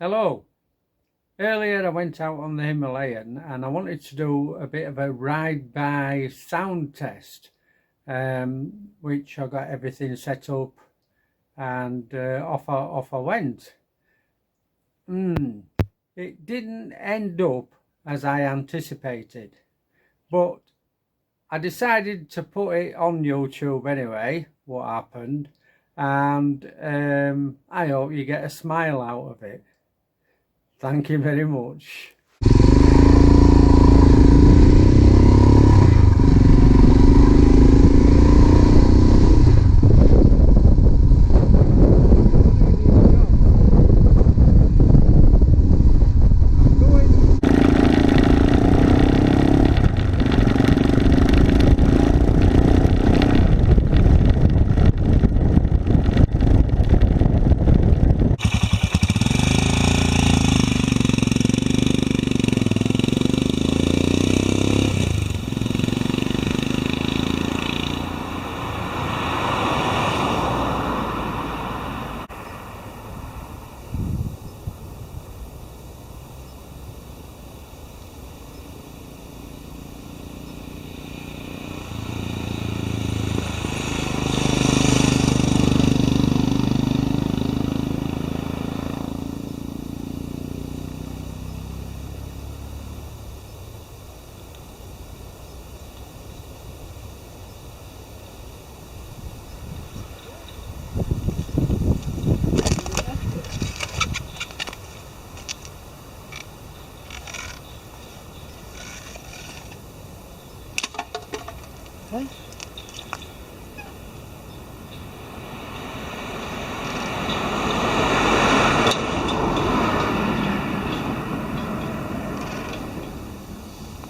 Hello. Earlier I went out on the Himalayan and I wanted to do a bit of a ride-by sound test, which I got everything set up and off I went. It didn't end up as I anticipated, but I decided to put it on YouTube anyway, what happened, and I hope you get a smile out of it. Thank you very much. Okay.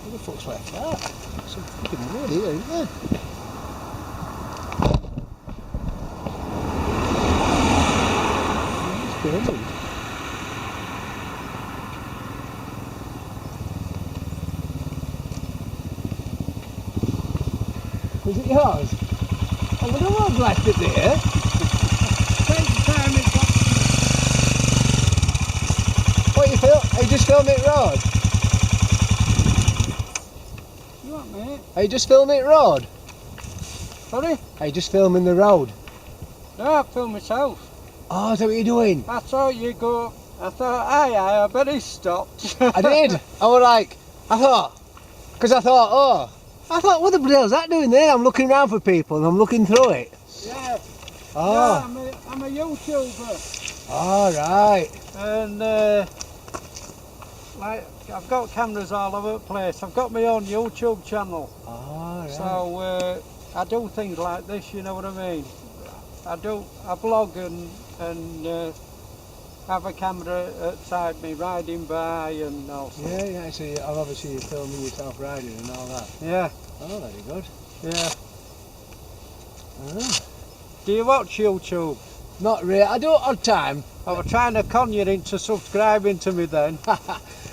What the fuck's left that? Some fucking wood here, isn't there? It's burning. Is it yours? I wonder what's left it there. Take the time it got. What are you just filming it road? You want mate? Are you just filming it road? Sorry? Are you just filming the road? No, I filmed myself. Oh, is that what you're doing? I saw you go. I thought, I bet he stopped. I did. I thought, what the bloody hell's that doing there? I'm looking around for people and I'm looking through it. Yeah. Oh. Yeah, I'm a YouTuber. All right. And like I've got cameras all over the place. I've got my own YouTube channel. All right. So I do things like this, you know what I mean? I vlog and have a camera outside me riding by and all sorts. Yeah, so I've obviously you're filming yourself riding and all that. Yeah. Oh, very good. Yeah. Ah. Do you watch YouTube? Not really, I do it odd time. I was trying to con you into subscribing to me then.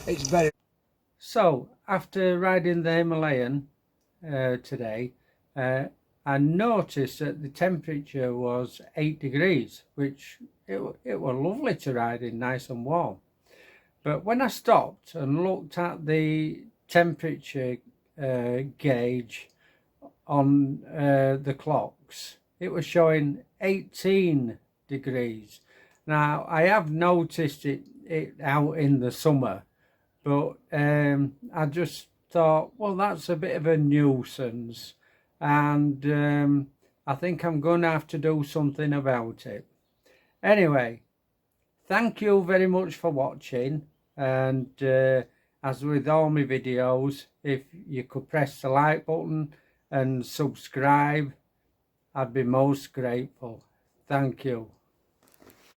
It's very... So, after riding the Himalayan today, I noticed that the temperature was 8 degrees, which it was lovely to ride in, nice and warm. But when I stopped and looked at the temperature gauge on the clocks, it was showing 18 degrees. Now, I have noticed it out in the summer, but I just thought, well, that's a bit of a nuisance, and I think I'm going to have to do something about it. Anyway, thank you very much for watching, and as with all my videos, if you could press the like button and subscribe, I'd be most grateful. Thank you.